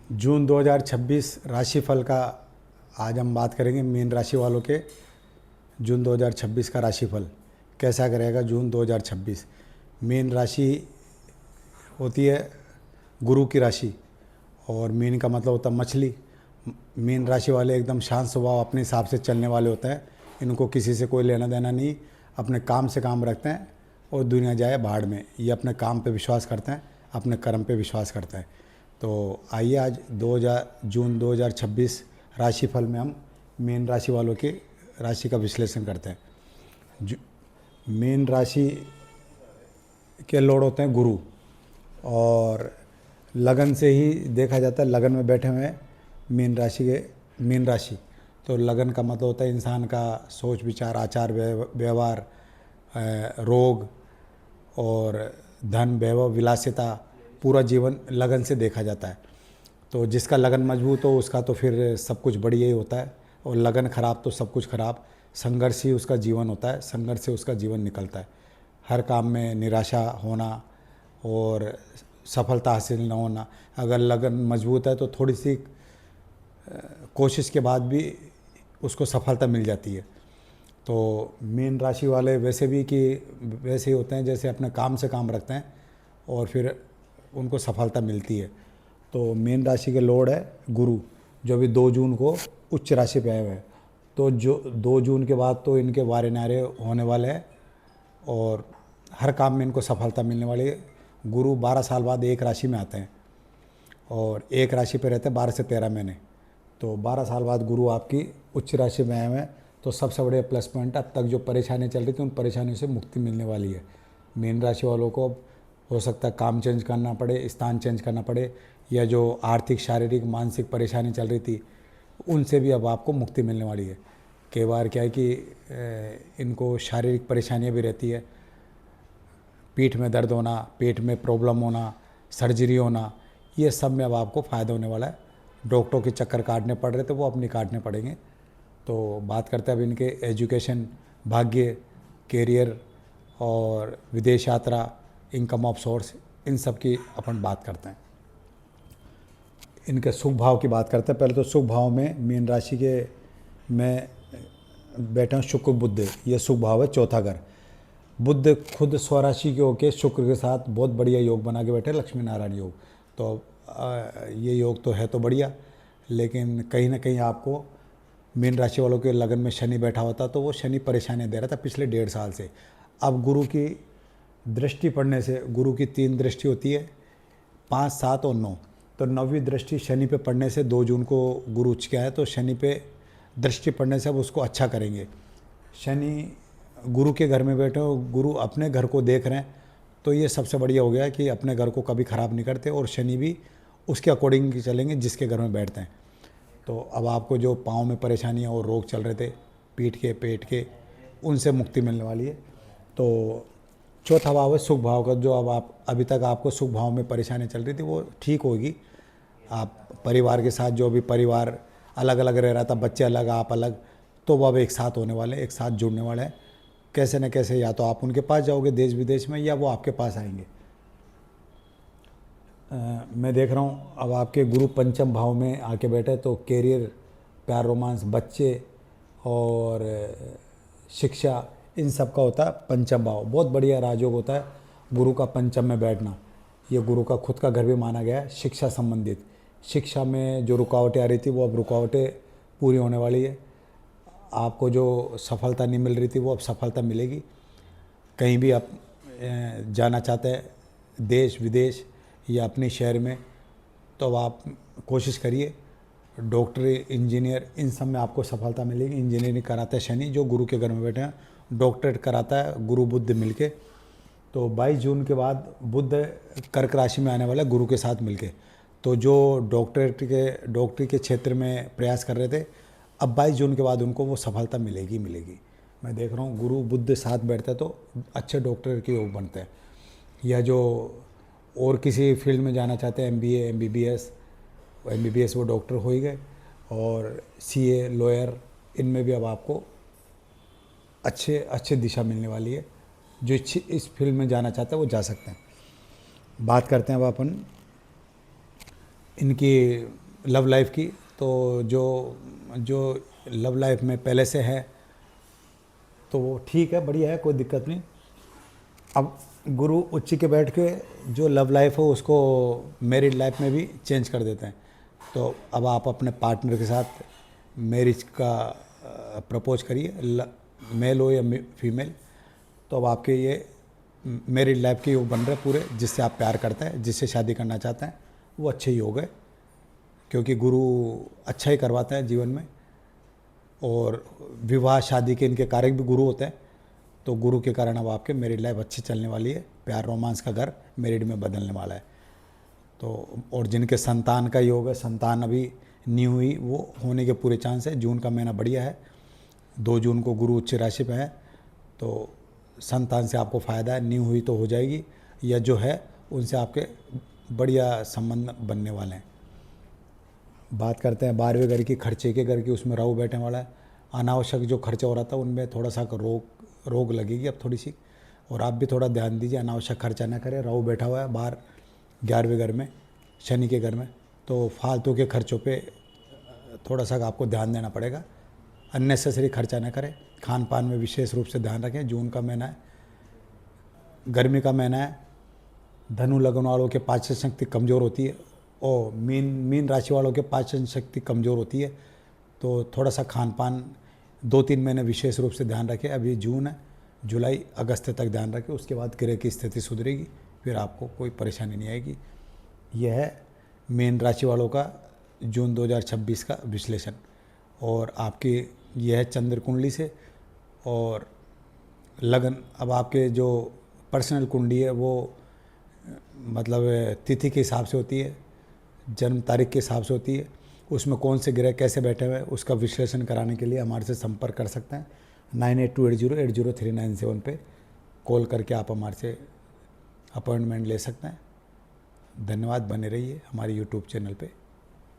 जून 2026 राशिफल का आज हम बात करेंगे। मीन राशि वालों के जून 2026 का राशिफल कैसा करेगा। जून 2026 मीन राशि होती है गुरु की राशि, और मीन का मतलब होता है मछली। मीन राशि वाले एकदम शांत स्वभाव, अपने हिसाब से चलने वाले होते हैं। इनको किसी से कोई लेना देना नहीं, अपने काम से काम रखते हैं और दुनिया जाए भाड़ में। ये अपने काम पे विश्वास करते हैं, अपने कर्म पे विश्वास करते हैं। तो आइए आज जून 2026 राशिफल में हम मीन राशि वालों की राशि का विश्लेषण करते हैं। मीन राशि के लॉर्ड होते हैं गुरु, और लगन से ही देखा जाता है। लगन में बैठे हुए हैं मीन राशि। तो लगन का मतलब होता है इंसान का सोच विचार, आचार व्यवहार, रोग और धन वैभव विलासिता, पूरा जीवन लगन से देखा जाता है। तो जिसका लगन मजबूत हो उसका तो फिर सब कुछ बढ़िया ही होता है, और लगन खराब तो सब कुछ खराब। संघर्ष ही उसका जीवन होता है, संघर्ष से उसका जीवन निकलता है। हर काम में निराशा होना और सफलता हासिल न होना। अगर लगन मजबूत है तो थोड़ी सी कोशिश के बाद भी उसको सफलता मिल जाती है। तो मीन राशि वाले वैसे ही होते हैं जैसे अपने काम से काम रखते हैं और फिर उनको सफलता मिलती है। तो मीन राशि के लॉर्ड है गुरु, जो अभी 2 जून को उच्च राशि पे आए हुए हैं। तो जो 2 जून के बाद तो इनके वारे नारे होने वाले हैं और हर काम में इनको सफलता मिलने वाली है। गुरु 12 साल बाद एक राशि में आते हैं और एक राशि पे रहते हैं 12 से 13 महीने। तो 12 साल बाद गुरु आपकी उच्च राशि में आए हुए हैं। तो सबसे बड़े प्लस पॉइंट, अब तक जो परेशानी चल रही थी उन परेशानियों से मुक्ति मिलने वाली है। मीन राशि वालों को हो सकता है काम चेंज करना पड़े, स्थान चेंज करना पड़े, या जो आर्थिक शारीरिक मानसिक परेशानी चल रही थी उनसे भी अब आपको मुक्ति मिलने वाली है। कई बार क्या है कि इनको शारीरिक परेशानियाँ भी रहती है, पीठ में दर्द होना, पेट में प्रॉब्लम होना, सर्जरी होना, ये सब में अब आपको फ़ायदा होने वाला है। डॉक्टरों के चक्कर काटने पड़ रहे थे वो अपनी काटने पड़ेंगे। तो बात करते हैं अब इनके एजुकेशन, भाग्य, कैरियर और विदेश यात्रा, इनकम ऑफ सोर्स, इन सब की अपन बात करते हैं। इनके सुख भाव की बात करते हैं। पहले तो सुख भाव में मीन राशि के मैं बैठा हूँ शुक्र बुध, ये सुख भाव है चौथा घर। बुध खुद स्वराशि के होके शुक्र के साथ बहुत बढ़िया योग बना के बैठे, लक्ष्मी नारायण योग। तो ये योग तो है तो बढ़िया, लेकिन कहीं ना कहीं आपको मीन राशि वालों के लगन में शनि बैठा होता तो वो शनि परेशानी दे रहा था पिछले 1.5 साल से। अब गुरु की दृष्टि पड़ने से, गुरु की 3 दृष्टि होती है, 5, 7 और 9। तो 9वीं दृष्टि शनि पे पड़ने से 2 जून को गुरु उच्च गया है, तो शनि पे दृष्टि पड़ने से अब उसको अच्छा करेंगे। शनि गुरु के घर में बैठे हो, गुरु अपने घर को देख रहे हैं, तो ये सबसे बढ़िया हो गया कि अपने घर को कभी ख़राब नहीं करते, और शनि भी उसके अकॉर्डिंग चलेंगे जिसके घर में बैठते हैं। तो अब आपको जो पाँव में परेशानियाँ और रोग चल रहे थे, पीठ के, पेट के, उनसे मुक्ति मिलने वाली है। तो चौथा भाव है सुख भाव का, जो अब आप अभी तक आपको सुख भाव में परेशानी चल रही थी वो ठीक होगी। आप परिवार के साथ, जो भी परिवार अलग अलग रह रहा था, बच्चे अलग आप अलग, तो वो अब एक साथ होने वाले, एक साथ जुड़ने वाले हैं। कैसे न कैसे या तो आप उनके पास जाओगे देश विदेश में, या वो आपके पास आएंगे। मैं देख रहा हूँ अब आपके गुरु पंचम भाव में आके बैठे, तो कैरियर, प्यार, रोमांस, बच्चे और शिक्षा, इन सब का होता है पंचम भाव। बहुत बढ़िया राजयोग होता है गुरु का पंचम में बैठना। ये गुरु का खुद का घर भी माना गया है। शिक्षा संबंधित, शिक्षा में जो रुकावटें आ रही थी वो अब रुकावटें पूरी होने वाली है। आपको जो सफलता नहीं मिल रही थी वो अब सफलता मिलेगी। कहीं भी आप जाना चाहते हैं देश विदेश या अपने शहर में, तो अब आप कोशिश करिए। डॉक्टर, इंजीनियर, इन सब में आपको सफलता मिलेगी। इंजीनियरिंग कराता है शनि, जो गुरु के घर में बैठे हैं। डॉक्टरेट कराता है गुरु बुध मिलके। तो 22 जून के बाद बुध कर्क राशि में आने वाला है गुरु के साथ मिलके। तो जो डॉक्टरी के क्षेत्र में प्रयास कर रहे थे, अब 22 जून के बाद उनको वो सफलता मिलेगी मिलेगी। मैं देख रहा हूँ गुरु बुध साथ बैठता है तो अच्छे डॉक्टर के योग बनते हैं। या जो और किसी फील्ड में जाना चाहते हैं, MBA, MBBS, वो डॉक्टर हो ही गए। और CA, लॉयर, इनमें भी अब आपको अच्छे दिशा मिलने वाली है। जो इस फील्ड में जाना चाहते हैं वो जा सकते हैं। बात करते हैं अब अपन इनकी लव लाइफ की, तो जो जो लव लाइफ में पहले से है तो वो ठीक है, बढ़िया है, कोई दिक्कत नहीं। अब गुरु उच्च के बैठ के जो लव लाइफ हो उसको मैरिड लाइफ में भी चेंज कर देते हैं। तो अब आप अपने पार्टनर के साथ मैरिज का प्रपोज करिए, मेल हो या फीमेल, तो अब आपके ये मैरिड लाइफ के योग बन रहे पूरे, जिससे आप प्यार करते हैं, जिससे शादी करना चाहते हैं, वो अच्छे योग है, क्योंकि गुरु अच्छा ही करवाता है जीवन में। और विवाह शादी के इनके कारक भी गुरु होते हैं, तो गुरु के कारण अब आपके मैरिड लाइफ अच्छी चलने वाली है, प्यार रोमांस का घर मैरिड में बदलने वाला है। तो और जिनके संतान का योग है, संतान अभी नहीं हुई, वो होने के पूरे चांस है। जून का महीना बढ़िया है, 2 जून को गुरु उच्च राशि पे है, तो संतान से आपको फ़ायदा है, नहीं हुई तो हो जाएगी, या जो है उनसे आपके बढ़िया संबंध बनने वाले हैं। बात करते हैं 12वें घर की, खर्चे के घर की, उसमें राहु बैठने वाला है। अनावश्यक जो खर्चा हो रहा था उनमें थोड़ा सा रोग लगेगी अब थोड़ी सी, और आप भी थोड़ा ध्यान दीजिए, अनावश्यक खर्चा ना करें। राहु बैठा हुआ है बाहर 11वें घर में, शनि के घर में, तो फालतू के खर्चों पे थोड़ा सा आपको ध्यान देना पड़ेगा। अननेसेसरी खर्चा ना करें, खान पान में विशेष रूप से ध्यान रखें। जून का महीना है, गर्मी का महीना है, धनु लगन वालों के पाचन शक्ति कमज़ोर होती है, और मीन राशि वालों के पाचन शक्ति कमज़ोर होती है, तो थोड़ा सा खान पान 2-3 महीने विशेष रूप से ध्यान रखें। अभी जून है, जुलाई अगस्त तक ध्यान रखें, उसके बाद ग्रह की स्थिति सुधरेगी, फिर आपको कोई परेशानी नहीं आएगी। यह है मीन राशि वालों का जून 2026 का विश्लेषण। और आपकी यह है चंद्र कुंडली से। और लगन, अब आपके जो पर्सनल कुंडली है वो मतलब तिथि के हिसाब से होती है, जन्म तारीख के हिसाब से होती है, उसमें कौन से ग्रह कैसे बैठे हुए हैं उसका विश्लेषण कराने के लिए हमारे से संपर्क कर सकते हैं। 9828080397 पे कॉल करके आप हमारे से अपॉइंटमेंट ले सकते हैं। धन्यवाद, बने रहिए हमारे यूट्यूब चैनल पे।